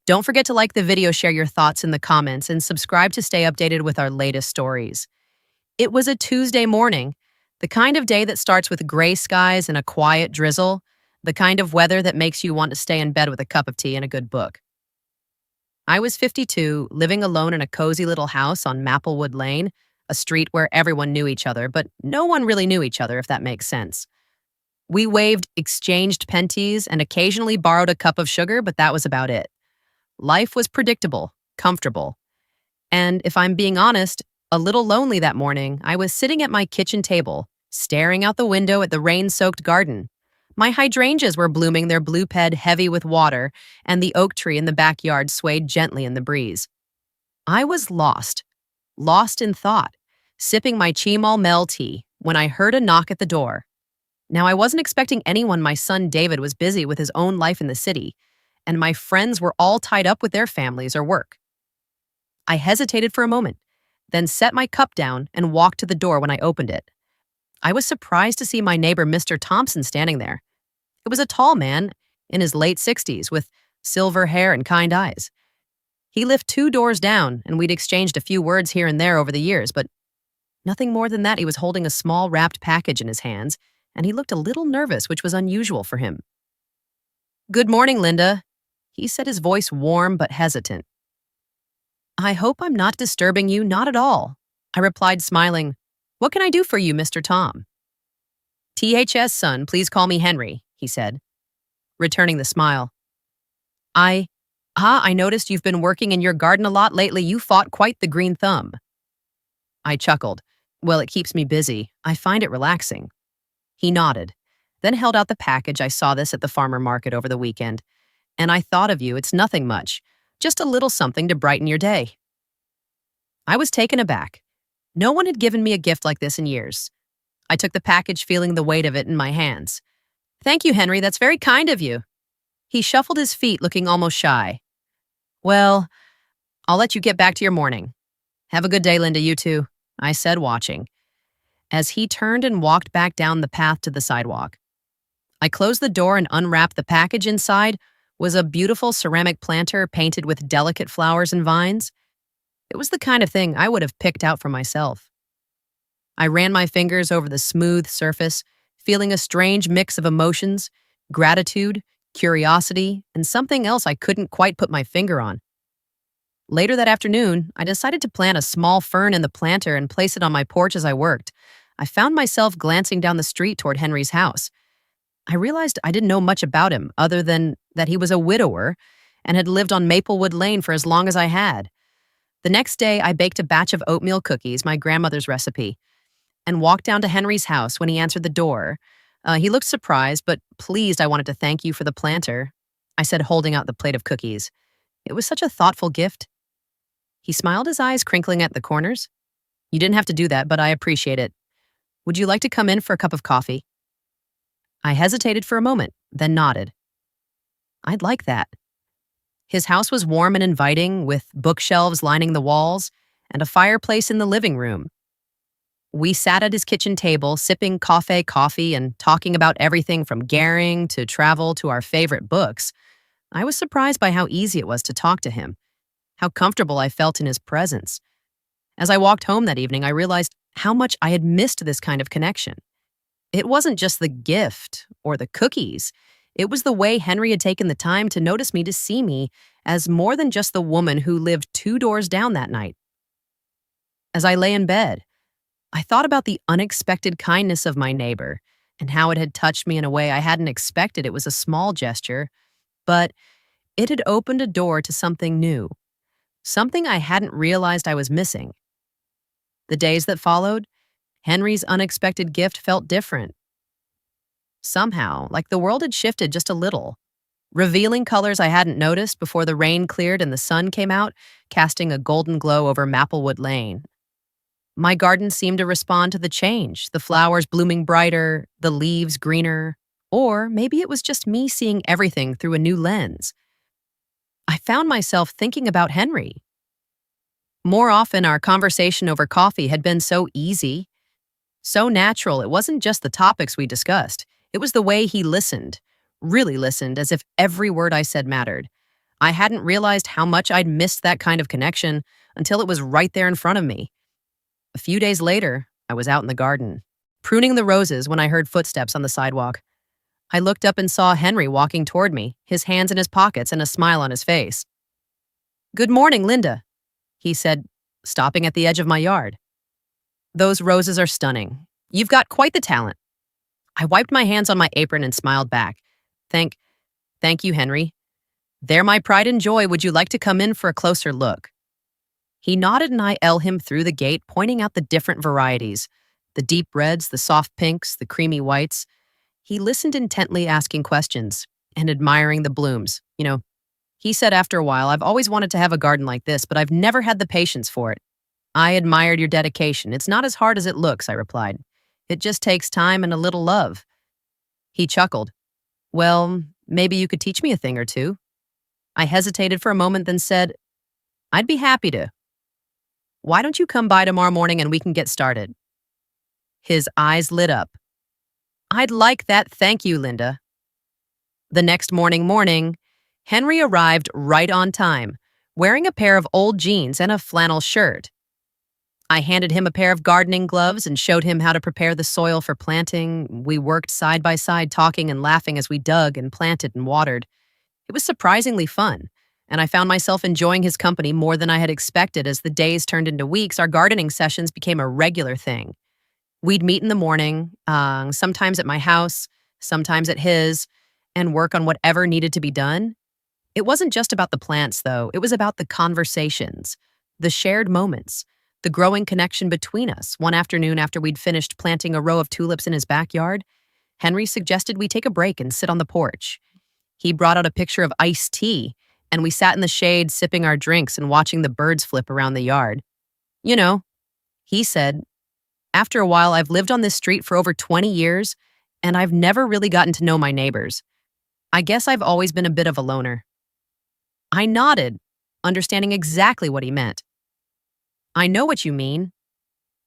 Don't forget to like the video, share your thoughts in the comments, and subscribe to stay updated with our latest stories. It was a Tuesday morning, the kind of day that starts with gray skies and a quiet drizzle, the kind of weather that makes you want to stay in bed with a cup of tea and a good book. I was 52, living alone in a cozy little house on Maplewood Lane, a street where everyone knew each other, but no one really knew each other, if that makes sense. We waved, exchanged penties, and occasionally borrowed a cup of sugar, but that was about it. Life was predictable, comfortable. And if I'm being honest, a little lonely that morning. I was sitting at my kitchen table, staring out the window at the rain-soaked garden. My hydrangeas were blooming, their blue ped heavy with water, and the oak tree in the backyard swayed gently in the breeze. I was lost in thought, sipping my Chimal Mel tea, when I heard a knock at the door. Now, I wasn't expecting anyone. My son David was busy with his own life in the city, and my friends were all tied up with their families or work. I hesitated for a moment, then set my cup down and walked to the door when I opened it. I was surprised to see my neighbor, Mr. Thompson, standing there. It was a tall man in his late 60s with silver hair and kind eyes. He lived 2 doors down, and we'd exchanged a few words here and there over the years, but nothing more than that. He was holding a small wrapped package in his hands, and he looked a little nervous, which was unusual for him. "Good morning, Linda," he said, his voice warm but hesitant. "I hope I'm not disturbing you, not at all," I replied, smiling. "What can I do for you, Mr. Tom?" "THS, son, please call me Henry," he said, returning the smile. I noticed you've been working in your garden a lot lately. You fought quite the green thumb." I chuckled. "Well, it keeps me busy. I find it relaxing." He nodded, then held out the package. "I saw this at the farmer market over the weekend, and I thought of you. It's nothing much, just a little something to brighten your day." I was taken aback. No one had given me a gift like this in years. I took the package, feeling the weight of it in my hands. "Thank you, Henry. That's very kind of you." He shuffled his feet, looking almost shy. "Well, I'll let you get back to your morning. Have a good day, Linda, you too," I said, watching, as he turned and walked back down the path to the sidewalk. I closed the door and unwrapped the package. Inside was a beautiful ceramic planter painted with delicate flowers and vines. It was the kind of thing I would have picked out for myself. I ran my fingers over the smooth surface, feeling a strange mix of emotions, gratitude, curiosity, and something else I couldn't quite put my finger on. Later that afternoon, I decided to plant a small fern in the planter and place it on my porch as I worked. I found myself glancing down the street toward Henry's house. I realized I didn't know much about him other than that he was a widower and had lived on Maplewood Lane for as long as I had. The next day, I baked a batch of oatmeal cookies, my grandmother's recipe, and walked down to Henry's house. When he answered the door, he looked surprised, but pleased. "I wanted to thank you for the planter," I said, holding out the plate of cookies. "It was such a thoughtful gift." He smiled, his eyes crinkling at the corners. "You didn't have to do that, but I appreciate it. Would you like to come in for a cup of coffee?" I hesitated for a moment, then nodded. I'd like that. His house was warm and inviting, with bookshelves lining the walls and a fireplace in the living room. We sat at his kitchen table, sipping coffee and talking about everything from Gehring to travel to our favorite books. I was surprised by how easy it was to talk to him, how comfortable I felt in his presence. As I walked home that evening, I realized how much I had missed this kind of connection. It wasn't just the gift or the cookies. It was the way Henry had taken the time to notice me, to see me as more than just the woman who lived 2 doors down that night. As I lay in bed, I thought about the unexpected kindness of my neighbor and how it had touched me in a way I hadn't expected. It was a small gesture, but it had opened a door to something new, something I hadn't realized I was missing. The days that followed, Henry's unexpected gift felt different. Somehow, like the world had shifted just a little, revealing colors I hadn't noticed before the rain cleared and the sun came out, casting a golden glow over Maplewood Lane. My garden seemed to respond to the change, the flowers blooming brighter, the leaves greener, or maybe it was just me seeing everything through a new lens. I found myself thinking about Henry. More often, our conversation over coffee had been so easy, so natural. It wasn't just the topics we discussed. It was the way he listened, really listened, as if every word I said mattered. I hadn't realized how much I'd missed that kind of connection until it was right there in front of me. A few days later, I was out in the garden, pruning the roses when I heard footsteps on the sidewalk. I looked up and saw Henry walking toward me, his hands in his pockets and a smile on his face. "Good morning, Linda," he said, stopping at the edge of my yard. "Those roses are stunning. You've got quite the talent." I wiped my hands on my apron and smiled back. Thank, thank you, Henry. They're my pride and joy. Would you like to come in for a closer look?" He nodded and I eyed him through the gate, pointing out the different varieties, the deep reds, the soft pinks, the creamy whites. He listened intently, asking questions and admiring the blooms. He said after a while, "I've always wanted to have a garden like this, but I've never had the patience for it." "I admired your dedication. It's not as hard as it looks," I replied. "It just takes time and a little love." He chuckled. "Well, maybe you could teach me a thing or two." I hesitated for a moment, then said, "I'd be happy to. Why don't you come by tomorrow morning and we can get started?" His eyes lit up. "I'd like that, thank you, Linda." The next morning, Henry arrived right on time, wearing a pair of old jeans and a flannel shirt. I handed him a pair of gardening gloves and showed him how to prepare the soil for planting. We worked side by side, talking and laughing as we dug and planted and watered. It was surprisingly fun, and I found myself enjoying his company more than I had expected. As the days turned into weeks, our gardening sessions became a regular thing. We'd meet in the morning, sometimes at my house, sometimes at his, and work on whatever needed to be done. It wasn't just about the plants, though. It was about the conversations, the shared moments, the growing connection between us. One afternoon, after we'd finished planting a row of tulips in his backyard, Henry suggested we take a break and sit on the porch. He brought out a picture of iced tea, and we sat in the shade sipping our drinks and watching the birds flip around the yard. He said, "After a while, I've lived on this street for over 20 years, and I've never really gotten to know my neighbors. I guess I've always been a bit of a loner." I nodded, understanding exactly what he meant. "I know what you mean.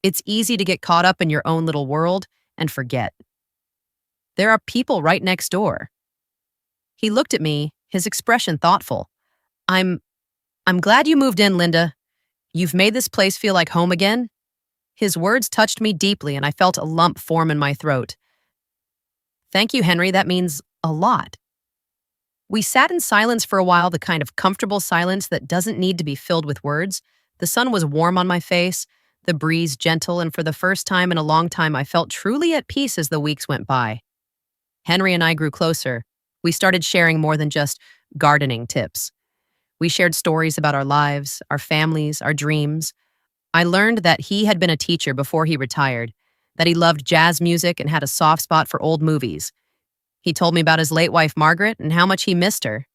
It's easy to get caught up in your own little world and forget. There are people right next door." He looked at me, his expression thoughtful. I'm glad you moved in, Linda. You've made this place feel like home again." His words touched me deeply, and I felt a lump form in my throat. "Thank you, Henry. That means a lot." We sat in silence for a while, the kind of comfortable silence that doesn't need to be filled with words. The sun was warm on my face, the breeze gentle, and for the first time in a long time, I felt truly at peace as the weeks went by. Henry and I grew closer. We started sharing more than just gardening tips. We shared stories about our lives, our families, our dreams. I learned that he had been a teacher before he retired, that he loved jazz music and had a soft spot for old movies. He told me about his late wife, Margaret, and how much he missed her.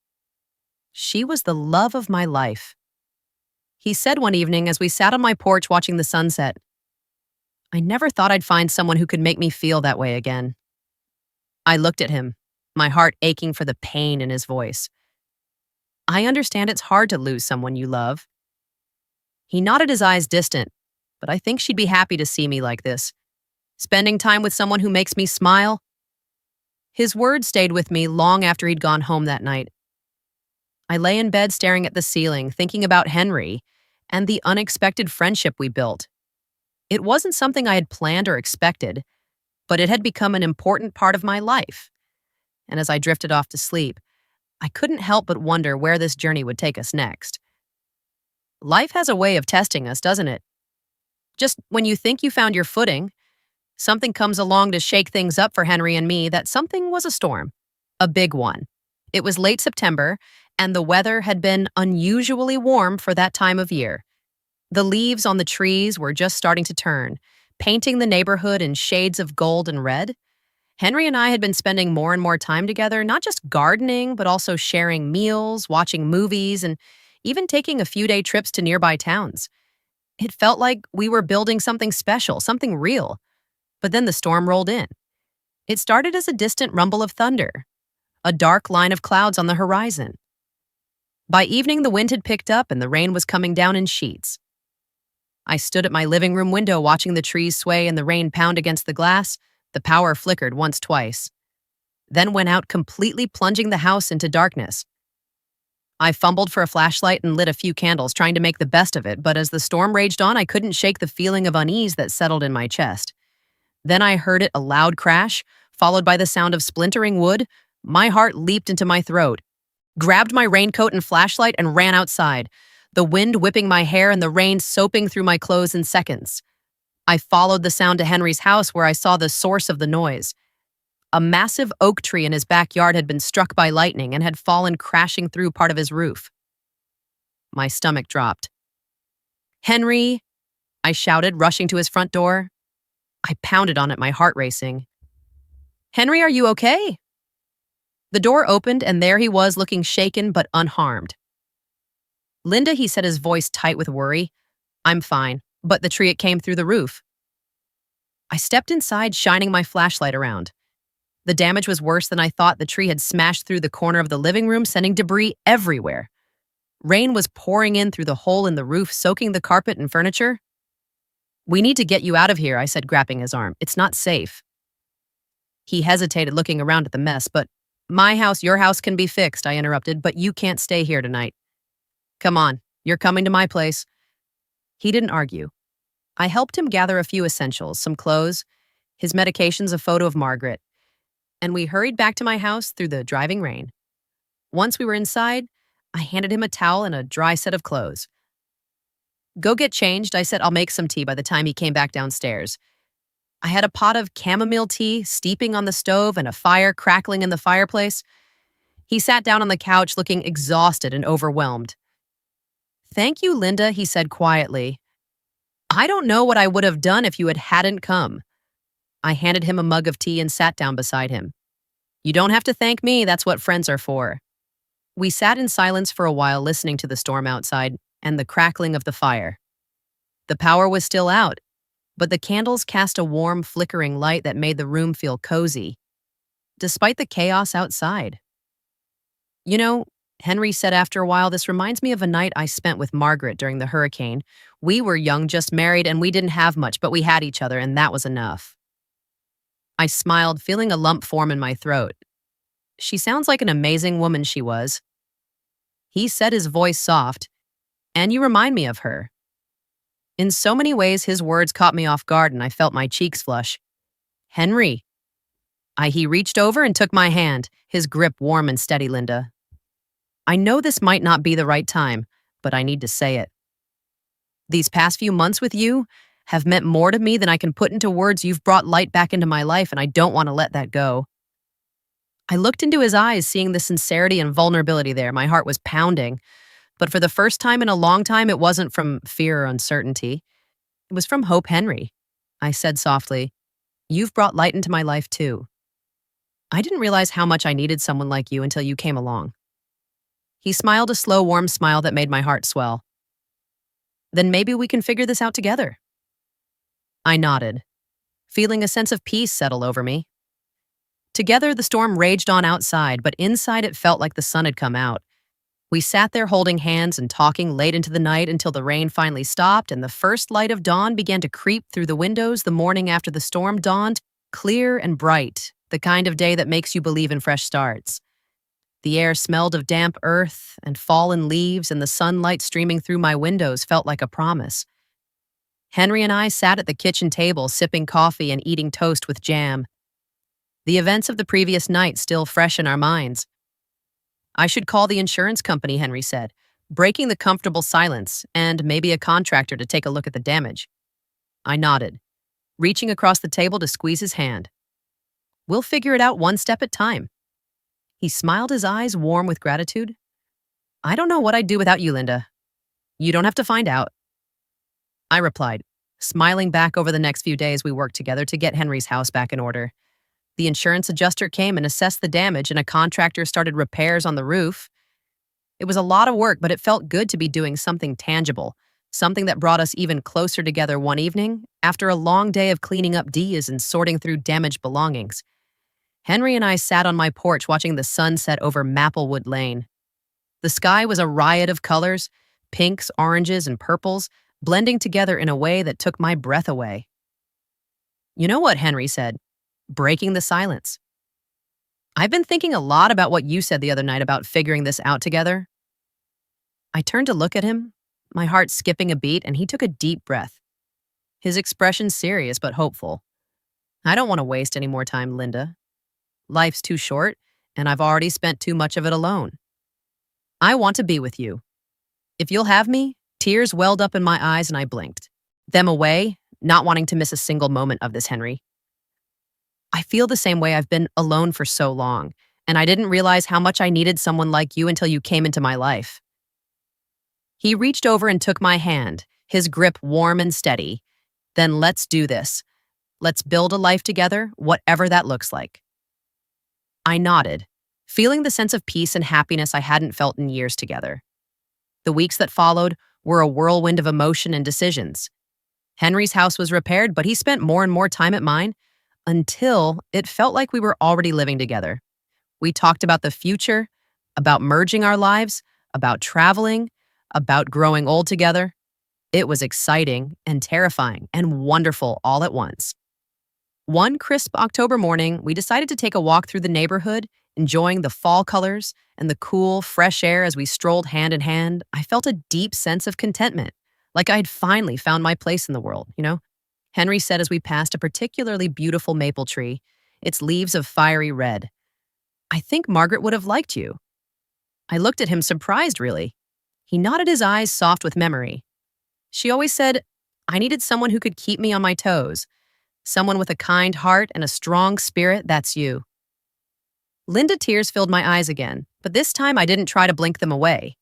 She was the love of my life. He said one evening as we sat on my porch watching the sunset, "I never thought I'd find someone who could make me feel that way again." I looked at him, my heart aching for the pain in his voice. "I understand it's hard to lose someone you love." He nodded, his eyes distant, but I think she'd be happy to see me like this. Spending time with someone who makes me smile. His words stayed with me long after he'd gone home that night. I lay in bed staring at the ceiling, thinking about Henry and the unexpected friendship we built. It wasn't something I had planned or expected, but it had become an important part of my life. And as I drifted off to sleep, I couldn't help but wonder where this journey would take us next. Life has a way of testing us, doesn't it? Just when you think you found your footing, something comes along to shake things up for Henry and me. That something was a storm, a big one. It was late September, and the weather had been unusually warm for that time of year. The leaves on the trees were just starting to turn, painting the neighborhood in shades of gold and red. Henry and I had been spending more and more time together, not just gardening, but also sharing meals, watching movies, and even taking a few-day trips to nearby towns. It felt like we were building something special, something real. But then the storm rolled in. It started as a distant rumble of thunder, a dark line of clouds on the horizon. By evening, the wind had picked up and the rain was coming down in sheets. I stood at my living room window watching the trees sway and the rain pound against the glass. The power flickered once, twice, then went out, completely plunging the house into darkness. I fumbled for a flashlight and lit a few candles, trying to make the best of it, but as the storm raged on, I couldn't shake the feeling of unease that settled in my chest. Then I heard a loud crash, followed by the sound of splintering wood. My heart leaped into my throat, grabbed my raincoat and flashlight, and ran outside, the wind whipping my hair and the rain soaping through my clothes in seconds. I followed the sound to Henry's house, where I saw the source of the noise. A massive oak tree in his backyard had been struck by lightning and had fallen crashing through part of his roof. My stomach dropped. "Henry!" I shouted, rushing to his front door. I pounded on it, my heart racing. "Henry, are you okay?" The door opened, and there he was, looking shaken but unharmed. "Linda," he said, his voice tight with worry. "I'm fine, but the tree, it came through the roof." I stepped inside, shining my flashlight around. The damage was worse than I thought. The tree had smashed through the corner of the living room, sending debris everywhere. Rain was pouring in through the hole in the roof, soaking the carpet and furniture. "We need to get you out of here," I said, grabbing his arm. "It's not safe." He hesitated, looking around at the mess. "But my house, your house can be fixed," I interrupted, "but you can't stay here tonight. Come on, you're coming to my place." He didn't argue. I helped him gather a few essentials, some clothes, his medications, a photo of Margaret, and we hurried back to my house through the driving rain. Once we were inside, I handed him a towel and a dry set of clothes. "Go get changed," I said. "I'll make some tea," by the time he came back downstairs. I had a pot of chamomile tea steeping on the stove and a fire crackling in the fireplace. He sat down on the couch, looking exhausted and overwhelmed. "Thank you, Linda," he said quietly. "I don't know what I would have done if you hadn't come." I handed him a mug of tea and sat down beside him. "You don't have to thank me, that's what friends are for." We sat in silence for a while, listening to the storm outside and the crackling of the fire. The power was still out, but the candles cast a warm, flickering light that made the room feel cozy, despite the chaos outside. "You know," Henry said after a while, "this reminds me of a night I spent with Margaret during the hurricane. We were young, just married, and we didn't have much, but we had each other, and that was enough." I smiled, feeling a lump form in my throat. "She sounds like an amazing woman," she was. He said, his voice soft, "And you remind me of her." In so many ways, his words caught me off guard, and I felt my cheeks flush. "Henry." He reached over and took my hand, his grip warm and steady. "Linda, I know this might not be the right time, but I need to say it. These past few months with you have meant more to me than I can put into words. You've brought light back into my life, and I don't want to let that go." I looked into his eyes, seeing the sincerity and vulnerability there. My heart was pounding, but for the first time in a long time, it wasn't from fear or uncertainty. It was from hope. "Henry," I said softly, "you've brought light into my life too. I didn't realize how much I needed someone like you until you came along." He smiled, a slow, warm smile that made my heart swell. "Then maybe we can figure this out together." I nodded, feeling a sense of peace settle over me. Together, the storm raged on outside, but inside it felt like the sun had come out. We sat there holding hands and talking late into the night until the rain finally stopped and the first light of dawn began to creep through the windows. The morning after the storm dawned, clear and bright, the kind of day that makes you believe in fresh starts. The air smelled of damp earth and fallen leaves, and the sunlight streaming through my windows felt like a promise. Henry and I sat at the kitchen table, sipping coffee and eating toast with jam. The events of the previous night still fresh in our minds. "I should call the insurance company," Henry said, breaking the comfortable silence, "and maybe a contractor to take a look at the damage." I nodded, reaching across the table to squeeze his hand. "We'll figure it out one step at a time." He smiled, his eyes warm with gratitude. "I don't know what I'd do without you, Linda. You don't have to find out." I replied, smiling back. Over the next few days, we worked together to get Henry's house back in order. The insurance adjuster came and assessed the damage, and a contractor started repairs on the roof. It was a lot of work, but it felt good to be doing something tangible, something that brought us even closer together. One evening, after a long day of cleaning up dishes and sorting through damaged belongings, Henry and I sat on my porch watching the sun set over Maplewood Lane. The sky was a riot of colors, pinks, oranges, and purples, blending together in a way that took my breath away. "You know what?" Henry said, breaking the silence. "I've been thinking a lot about what you said the other night about figuring this out together." I turned to look at him, my heart skipping a beat, and he took a deep breath. His expression serious but hopeful. I don't want to waste any more time, Linda. Life's too short, and I've already spent too much of it alone. I want to be with you. If you'll have me, tears welled up in my eyes and I blinked them away, not wanting to miss a single moment of this, Henry. I feel the same way. I've been alone for so long, and I didn't realize how much I needed someone like you until you came into my life. He reached over and took my hand, his grip warm and steady. Then let's do this. Let's build a life together, whatever that looks like. I nodded, feeling the sense of peace and happiness I hadn't felt in years together. The weeks that followed were a whirlwind of emotion and decisions. Henry's house was repaired, but he spent more and more time at mine until it felt like we were already living together. We talked about the future, about merging our lives, about traveling, about growing old together. It was exciting and terrifying and wonderful all at once. One crisp October morning, we decided to take a walk through the neighborhood, enjoying the fall colors and the cool, fresh air as we strolled hand in hand. I felt a deep sense of contentment, like I had finally found my place in the world. Henry said as we passed a particularly beautiful maple tree, its leaves of fiery red. I think Margaret would have liked you. I looked at him surprised, really. He nodded his eyes soft with memory. She always said, I needed someone who could keep me on my toes. Someone with a kind heart and a strong spirit, that's you. Linda, tears filled my eyes again, but this time I didn't try to blink them away.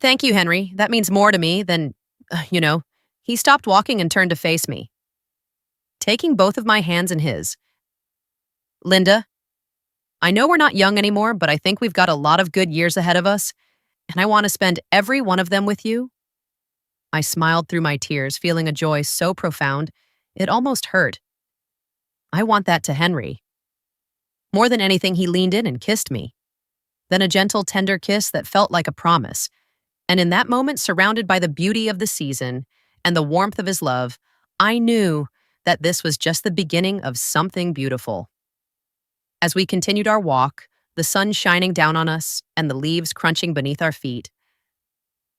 Thank you, Henry. That means more to me than. He stopped walking and turned to face me, taking both of my hands in his. Linda, I know we're not young anymore, but I think we've got a lot of good years ahead of us, and I want to spend every one of them with you. I smiled through my tears, feeling a joy so profound, it almost hurt. I want that to Henry. More than anything, he leaned in and kissed me. Then a gentle, tender kiss that felt like a promise. And in that moment, surrounded by the beauty of the season and the warmth of his love, I knew that this was just the beginning of something beautiful. As we continued our walk, the sun shining down on us and the leaves crunching beneath our feet,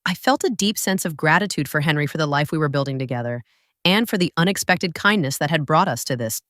I felt a deep sense of gratitude for Henry, for the life we were building together, and for the unexpected kindness that had brought us to this.